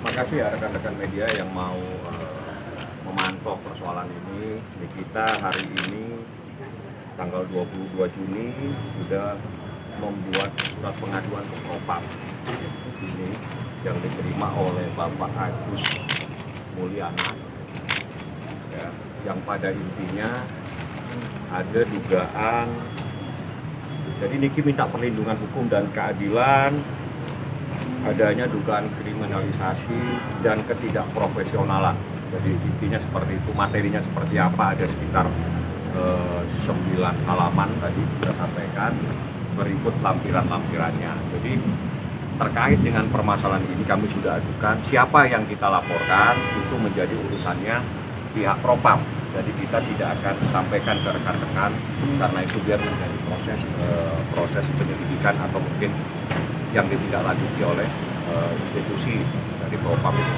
Makasih ya rekan-rekan media yang mau memantau persoalan ini. Kita hari ini tanggal 22 Juni sudah membuat surat pengaduan ke Propam ini yang diterima oleh Bapak Agus Mulyana ya, yang pada intinya ada dugaan. Jadi Niki minta perlindungan hukum dan keadilan, adanya dugaan kriminalisasi dan ketidakprofesionalan. Jadi intinya seperti itu, materinya seperti apa, ada sekitar 9 halaman tadi sudah sampaikan, berikut lampiran-lampirannya. Jadi terkait dengan permasalahan ini kami sudah ajukan, siapa yang kita laporkan itu menjadi urusannya pihak Propam. Jadi kita tidak akan sampaikan ke rekan-rekan karena itu biar menjadi proses penyelidikan atau mungkin yang ditindaklanjuti oleh institusi dari Propam itu.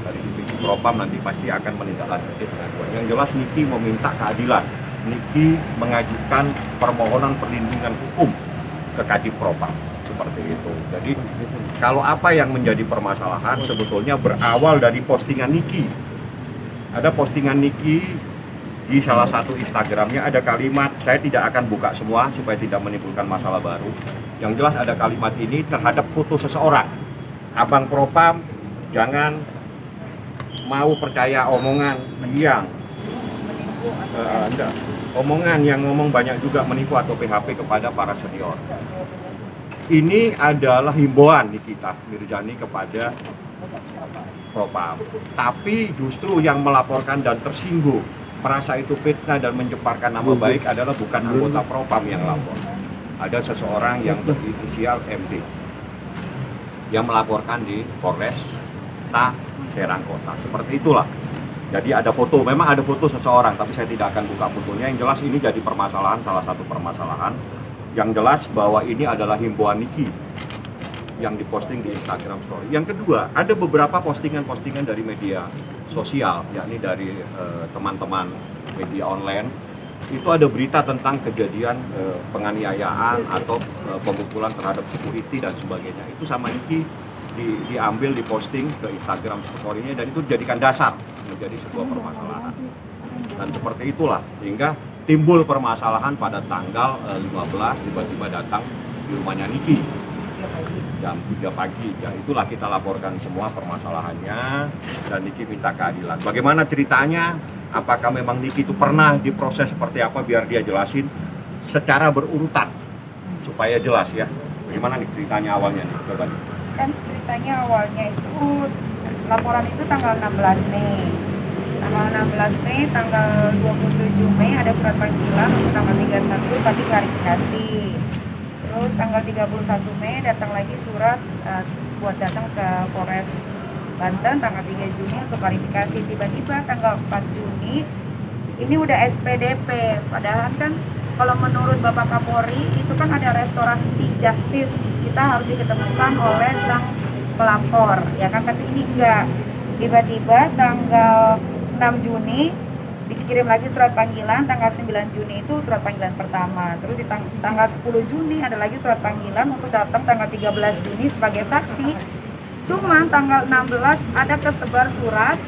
Dari divisi Propam nanti pasti akan menindaklanjuti pengaduan. Yang jelas Niki meminta keadilan. Niki mengajukan permohonan perlindungan hukum ke Kadif Propam seperti itu. Jadi kalau apa yang menjadi permasalahan sebetulnya berawal dari postingan Niki. Ada postingan Niki di salah satu Instagramnya, ada kalimat, saya tidak akan buka semua supaya tidak menimbulkan masalah baru. Yang jelas ada kalimat ini terhadap foto seseorang. Abang Propam jangan mau percaya omongan yang ngomong banyak juga menipu atau PHP kepada para senior. Ini adalah himbauan Nikita Mirzani kepada Propam. Tapi justru yang melaporkan dan tersinggung merasa itu fitnah dan mencemarkan nama baik adalah bukan anggota Propam yang lapor. Ada seseorang yang berinisial MD yang melaporkan di Polres Serang Kota. Seperti itulah. Jadi ada foto, memang ada foto seseorang, tapi saya tidak akan buka fotonya. Yang jelas ini jadi permasalahan, salah satu permasalahan. Yang jelas bahwa ini adalah himbauan Niki yang diposting di Instagram Story. Yang kedua, ada beberapa postingan-postingan dari media sosial, yakni dari teman-teman media online. Itu ada berita tentang kejadian penganiayaan atau pemukulan terhadap security dan sebagainya. Itu sama Niki diambil, diposting ke Instagram Story-nya, dan itu dijadikan dasar menjadi sebuah permasalahan. Dan seperti itulah, sehingga timbul permasalahan pada tanggal 15 tiba-tiba datang di rumahnya Niki jam 3 pagi. Ya itulah kita laporkan semua permasalahannya dan Niki minta keadilan. Bagaimana ceritanya? Apakah memang Niki itu pernah diproses seperti apa, biar dia jelasin secara berurutan supaya jelas ya. Bagaimana nih ceritanya awalnya nih? Coba. Kan ceritanya awalnya itu laporan itu tanggal 16 Mei. Tanggal 16 Mei, tanggal 27 Mei ada surat panggilan untuk tanggal 31 tapi klarifikasi. Terus tanggal 31 Mei datang lagi surat buat datang ke Polres Banten tanggal 3 Juni untuk klarifikasi. Tiba-tiba tanggal 4 Juni ini udah SPDP. Padahal kan kalau menurut Bapak Kapolri itu kan ada restorasi justice, kita harus diketemukan oleh sang pelapor, ya kan? Tapi ini enggak. Tiba-tiba tanggal 6 Juni dikirim lagi surat panggilan, tanggal 9 Juni itu surat panggilan pertama. Terus di tanggal 10 Juni ada lagi surat panggilan untuk datang tanggal 13 Juni sebagai saksi. Cuman tanggal 16 ada kesebar surat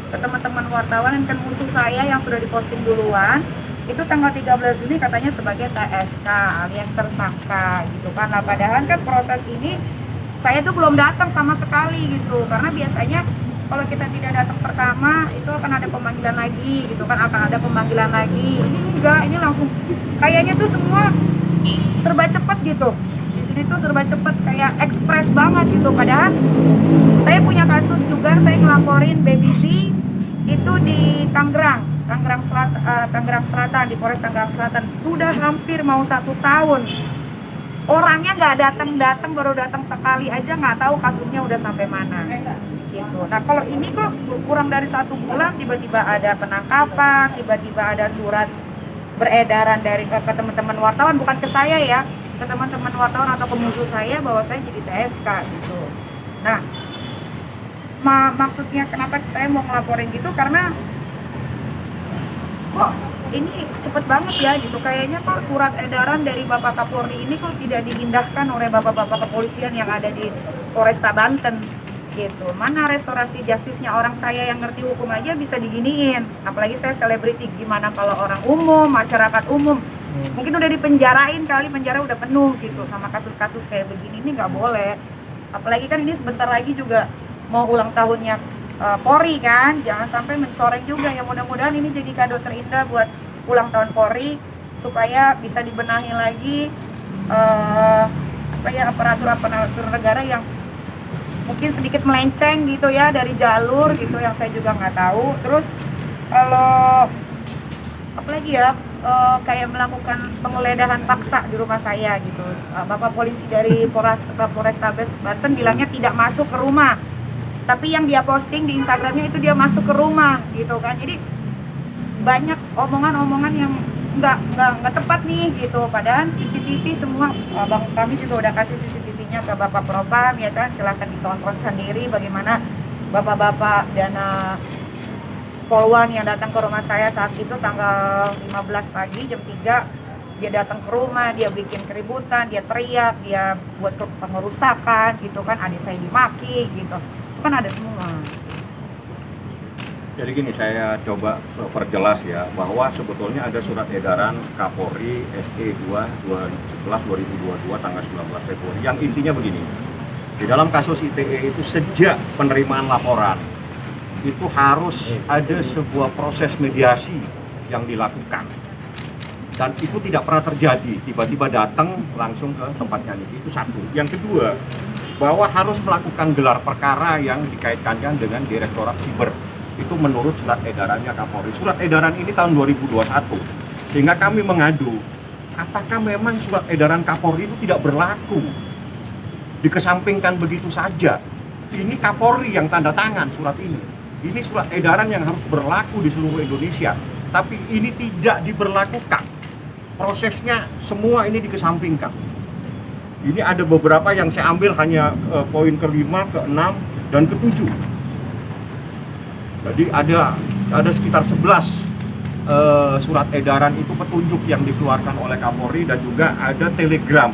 ke teman-teman wartawan dan kan musuh saya yang sudah diposting duluan. Itu tanggal 13 Juni katanya sebagai TSK alias tersangka gitu kan. Nah, padahal kan proses ini saya tuh belum datang sama sekali gitu. Karena biasanya kalau kita tidak datang pertama itu akan ada pemanggilan lagi gitu kan, akan ada pemanggilan lagi. Ini enggak, ini langsung kayaknya tuh semua serba cepat gitu. Di sini tuh serba cepat, kayak ekspres banget gitu. Padahal saya punya kasus juga, saya ngelaporin Baby Z itu di Tangerang Selatan, di Polres Tangerang Selatan. Sudah hampir mau 1 tahun. Orangnya nggak datang, baru datang sekali aja, nggak tahu kasusnya udah sampai mana. Gitu. Nah kalau ini kok kurang dari 1 bulan tiba-tiba ada penangkapan, tiba-tiba ada surat beredaran dari ke teman-teman wartawan, bukan ke saya ya, ke teman-teman wartawan atau ke musuh saya bahwa saya jadi TSK gitu. Nah maksudnya kenapa saya mau ngelaporin gitu, karena kok ini cepet banget ya gitu, kayaknya kok surat edaran dari Bapak Kapolri ini kok tidak diindahkan oleh bapak-bapak kepolisian yang ada di Polresta Banten gitu. Mana restorasi justisnya, orang saya yang ngerti hukum aja bisa diginiin, apalagi saya selebriti. Gimana kalau orang umum, masyarakat umum mungkin udah dipenjarain kali, penjara udah penuh gitu sama kasus-kasus kayak begini. Ini nggak boleh, apalagi kan ini sebentar lagi juga mau ulang tahunnya Polri kan, jangan sampai mencoreng juga ya. Mudah-mudahan ini jadi kado terindah buat ulang tahun Polri, supaya bisa dibenahi lagi aparatur negara yang mungkin sedikit melenceng gitu ya dari jalur gitu, yang saya juga nggak tahu. Terus kalau apalagi ya, kayak melakukan penggeledahan paksa di rumah saya gitu. Bapak polisi dari Polrestabes Banten bilangnya tidak masuk ke rumah, tapi yang dia posting di Instagramnya itu dia masuk ke rumah gitu kan. Jadi banyak omongan-omongan yang nggak tepat nih gitu. Padahal CCTV semua, bang, kami juga udah kasih CCTV-nya ke Bapak Propam ya kan, silahkan ditonton sendiri bagaimana bapak-bapak dan Polwan yang datang ke rumah saya saat itu tanggal 15 pagi jam 3. Dia datang ke rumah, dia bikin keributan, dia teriak, dia buat pengerusakan gitu kan, adik saya dimaki gitu. Itu kan ada semua. Jadi gini, saya coba perjelas ya, bahwa sebetulnya ada surat edaran Kapolri SE 2/2011/2022 tanggal 19 Februari yang intinya begini. Di dalam kasus ITE itu sejak penerimaan laporan itu harus ada sebuah proses mediasi yang dilakukan, dan itu tidak pernah terjadi tiba-tiba datang langsung ke tempatnya Niki. Itu satu. Yang kedua, bahwa harus melakukan gelar perkara yang dikaitkan dengan Direktorat Siber. Itu menurut surat edarannya Kapolri. Surat edaran ini tahun 2021, sehingga kami mengadu apakah memang surat edaran Kapolri itu tidak berlaku, dikesampingkan begitu saja. Ini Kapolri yang tanda tangan surat ini. Ini surat edaran yang harus berlaku di seluruh Indonesia, tapi ini tidak diberlakukan. Prosesnya semua ini dikesampingkan. Ini ada beberapa yang saya ambil hanya poin ke-5, ke-6, dan ke-7. Jadi ada sekitar 11 surat edaran itu petunjuk yang dikeluarkan oleh Kapolri, dan juga ada telegram.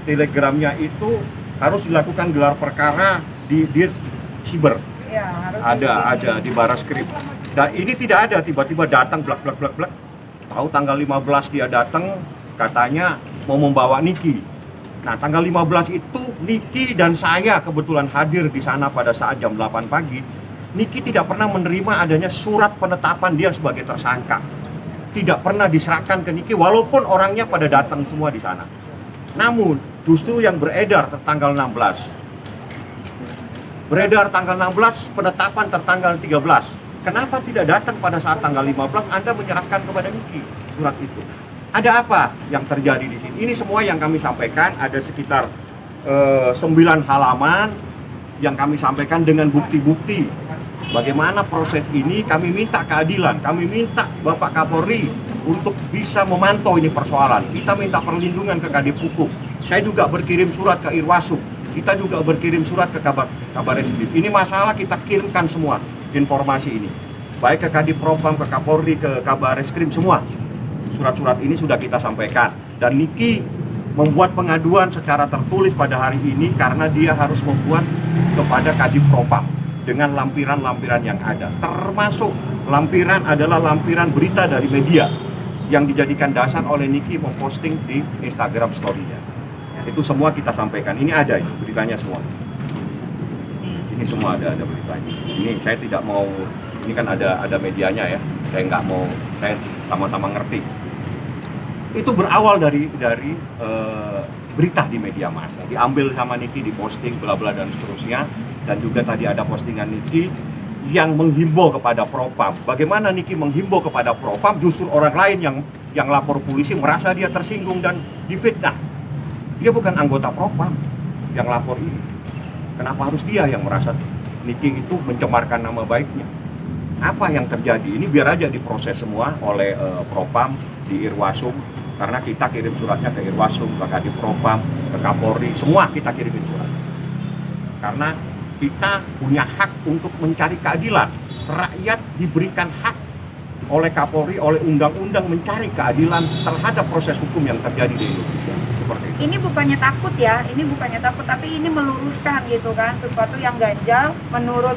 Telegramnya itu harus dilakukan gelar perkara di Siber. Ya, Ada di Barreskrim. Dan ini tidak ada tiba-tiba datang blak. Tahu tanggal 15 dia datang katanya mau membawa Niki. Nah, tanggal 15 itu Niki dan saya kebetulan hadir di sana pada saat jam 8 pagi. Niki tidak pernah menerima adanya surat penetapan dia sebagai tersangka. Tidak pernah diserahkan ke Niki walaupun orangnya pada datang semua di sana. Namun justru yang beredar tanggal 16. Beredar tanggal 16, penetapan tertanggal 13. Kenapa tidak datang pada saat tanggal 15 Anda menyerahkan kepada Niki surat itu? Ada apa yang terjadi di sini? Ini semua yang kami sampaikan, ada sekitar 9 halaman yang kami sampaikan dengan bukti-bukti. Bagaimana proses ini, kami minta keadilan, kami minta Bapak Kapolri untuk bisa memantau ini persoalan. Kita minta perlindungan ke Kadif Hukum. Saya juga berkirim surat ke Irwasum. Kita juga berkirim surat ke Kabar Eskrim. Ini masalah kita kirimkan semua informasi ini. Baik ke Kadif Propam, ke Kapolri, ke Kabar Eskrim, semua. Surat-surat ini sudah kita sampaikan. Dan Niki membuat pengaduan secara tertulis pada hari ini karena dia harus membuat kepada Kadif Propam dengan lampiran-lampiran yang ada. Termasuk lampiran adalah lampiran berita dari media yang dijadikan dasar oleh Niki memposting di Instagram story-nya. Itu semua kita sampaikan. Ini ada ini beritanya semua. Ini semua ada beritanya. Ini saya tidak mau, ini kan ada medianya ya. Saya nggak mau, saya sama-sama ngerti. Itu berawal dari berita di media massa. Diambil sama Niki, diposting bla bla dan seterusnya. Dan juga tadi ada postingan Niki yang menghimbau kepada Propam. Bagaimana Niki menghimbau kepada Propam, justru orang lain yang lapor polisi merasa dia tersinggung dan difitnah. Dia bukan anggota Propam yang lapor ini. Kenapa harus dia yang merasa Niki itu mencemarkan nama baiknya? Apa yang terjadi? Ini biar aja diproses semua oleh Propam di Irwasum. Karena kita kirim suratnya ke Irwasum, ke Kadif Propam, ke Kapolri, semua kita kirimin surat. Karena kita punya hak untuk mencari keadilan. Rakyat diberikan hak oleh Kapolri, oleh undang-undang mencari keadilan terhadap proses hukum yang terjadi di Indonesia. Seperti itu. Ini bukannya takut ya, ini bukannya takut, tapi ini meluruskan gitu kan, sesuatu yang ganjal menurut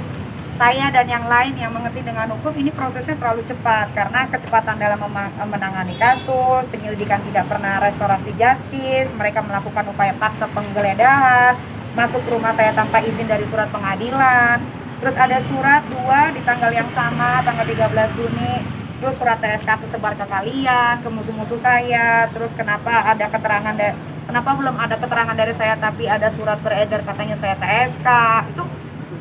saya dan yang lain yang mengerti dengan hukum. Ini prosesnya terlalu cepat karena kecepatan dalam menangani kasus, penyelidikan tidak pernah restorasi justice, mereka melakukan upaya paksa penggeledahan, masuk ke rumah saya tanpa izin dari surat pengadilan, terus ada surat 2 di tanggal yang sama, tanggal 13 Juni, terus surat TSK tersebar ke kalian, ke musuh-musuh saya, terus kenapa belum ada keterangan dari saya tapi ada surat beredar katanya saya TSK.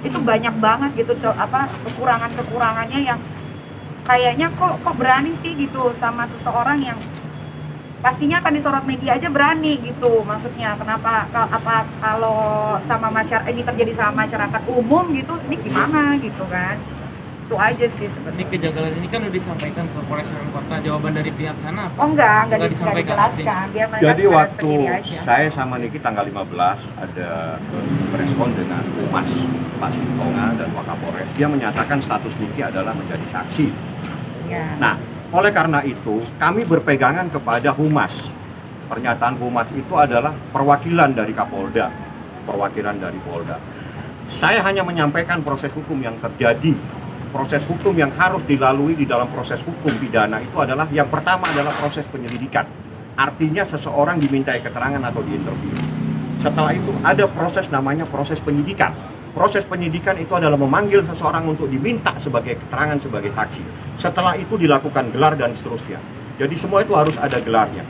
Itu banyak banget gitu kekurangannya yang kayaknya kok berani sih gitu sama seseorang yang pastinya akan disorot media aja berani gitu. Maksudnya kenapa kalau sama masyarakat ini terjadi sama masyarakat umum gitu, ini gimana gitu kan. Itu aja sih sebenarnya. Ini kejanggalan ini kan udah disampaikan ke Polres Kota. Jawaban dari pihak sana apa? Oh enggak disampaikan. dijelaskan. Biar mereka Jadi waktu sendiri aja. saya sama Niki tanggal 15 ada berespon dengan Humas Pak Sintonga dan Wakapolres, dia menyatakan status Niki adalah menjadi saksi. Ya. Nah, oleh karena itu kami berpegangan kepada Humas. Pernyataan Humas itu adalah perwakilan dari Kapolda, perwakilan dari Polda. Saya hanya menyampaikan proses hukum yang terjadi. Proses hukum yang harus dilalui di dalam proses hukum pidana itu adalah yang pertama adalah proses penyelidikan. Artinya seseorang dimintai keterangan atau diinterview. Setelah itu ada proses namanya proses penyidikan. Proses penyidikan itu adalah memanggil seseorang untuk diminta sebagai keterangan sebagai saksi. Setelah itu dilakukan gelar dan seterusnya. Jadi semua itu harus ada gelarnya.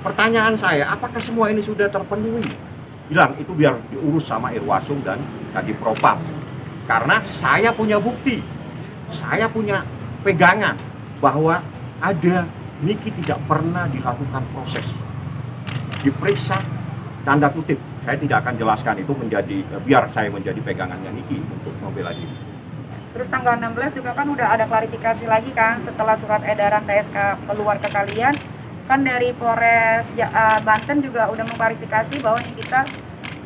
Pertanyaan saya, apakah semua ini sudah terpenuhi? Bilang itu biar diurus sama Irwasum dan Kadif Propam. Karena saya punya bukti. Saya punya pegangan bahwa ada Niki tidak pernah dilakukan proses, diperiksa, tanda kutip. Saya tidak akan jelaskan itu biar saya menjadi pegangannya Niki untuk membela diri. Terus tanggal 16 juga kan udah ada klarifikasi lagi kan setelah surat edaran TSK keluar ke kalian, kan dari Polres Banten juga udah mengklarifikasi bahwa kita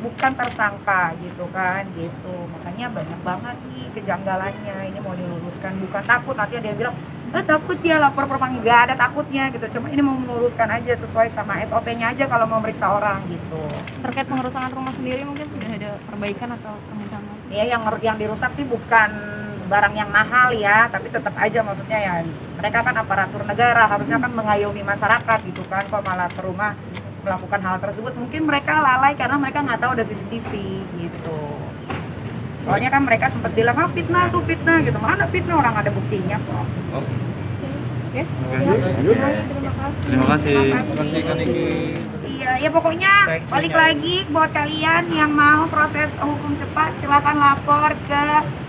bukan tersangka gitu kan gitu. Makanya banyak banget nih kejanggalannya, ini mau diluruskan, bukan takut nanti ada yang bilang takut ya lapor perpanggil, nggak ada takutnya gitu, cuma ini mau meluruskan aja sesuai sama SOP-nya aja kalau mau meriksa orang gitu. Terkait pengerusakan rumah sendiri mungkin sudah ada perbaikan atau permintaan? Ya yang dirusak sih bukan barang yang mahal ya, tapi tetap aja maksudnya ya mereka kan aparatur negara, harusnya kan mengayomi masyarakat gitu kan, kok malah ke rumah melakukan hal tersebut. Mungkin mereka lalai karena mereka nggak tahu ada CCTV gitu. Soalnya kan mereka sempat bilang fitnah tuh fitnah gitu, mana fitnah, orang ada buktinya kok. Oke. Terima kasih Kak Niki. Iya, ya pokoknya balik lagi buat kalian yang mau proses hukum cepat silakan lapor ke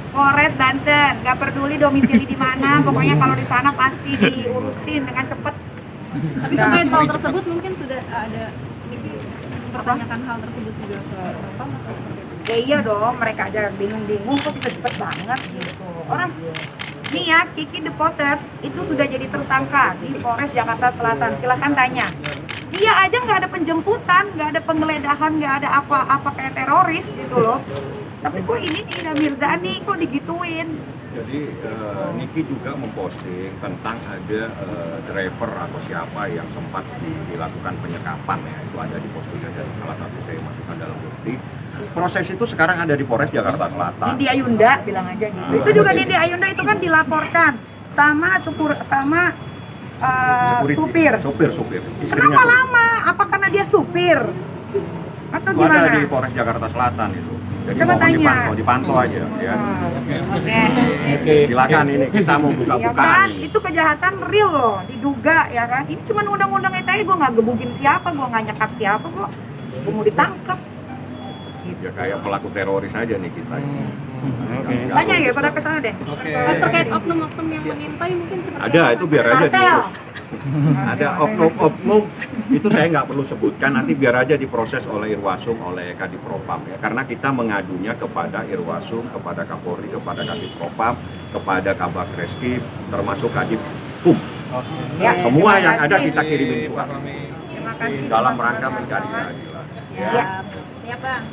Polres Banten. Gak peduli domisili di mana, pokoknya kalau di sana pasti diurusin dengan cepat. Tapi terkait hal tersebut mungkin sudah ada mempertanyakan hal tersebut juga ke Propam atau seperti itu? Ya iya dong, mereka aja bingung-bingung kok bisa cepet banget gitu. Orang nih ya, Kiki The Potter itu sudah jadi tersangka di Polres Jakarta Selatan. Silahkan tanya. Dia aja nggak ada penjemputan, nggak ada penggeledahan, nggak ada apa-apa kayak teroris gitu loh. Tapi kok ini Ida Mirzani kok digituin? Jadi Niki juga memposting tentang ada driver atau siapa yang sempat dilakukan penyekapan ya, itu ada di postingan dari salah satu saya masukkan dalam bukti. Proses itu sekarang ada di Polres Jakarta Selatan. Nindi Ayunda bilang aja gitu. Itu juga Nindi Ayunda itu kan dilaporkan sama supir. Istrinya Kenapa lama? Apa karena dia supir? Atau itu gimana? ada di Polres Jakarta Selatan itu. Jadi Coba tanya. dipantau aja ya. Oke. Silakan ini kita mau Ya buka-bukaan kan, ini. itu kejahatan real loh, diduga ya kan. Ini cuma undang-undang ITE, gue nggak gebukin siapa, gue nggak nyekap siapa kok. Gue mau ditangkap. Ya kayak pelaku teroris aja nih kita. Tanya ya pada kesana deh. Terkait oknum-oknum yang mengintai mungkin seperti Ada apa? itu biar aja Marcel. diurus. Ada oknum-oknum itu saya nggak perlu sebutkan, nanti biar aja diproses oleh Irwasum, oleh Kadif Propam ya. Karena kita mengadunya kepada Irwasum, kepada Kapolri, kepada Kadif Propam, kepada Kabak Reskrim, termasuk Kadif Hukum. Ya, Semua terima yang ada kasih. kita kirimin surat Terima kasih. dalam teman-teman rangka mencari wartawan. keadilan. Ya. Siap, Bang.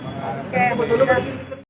Oke.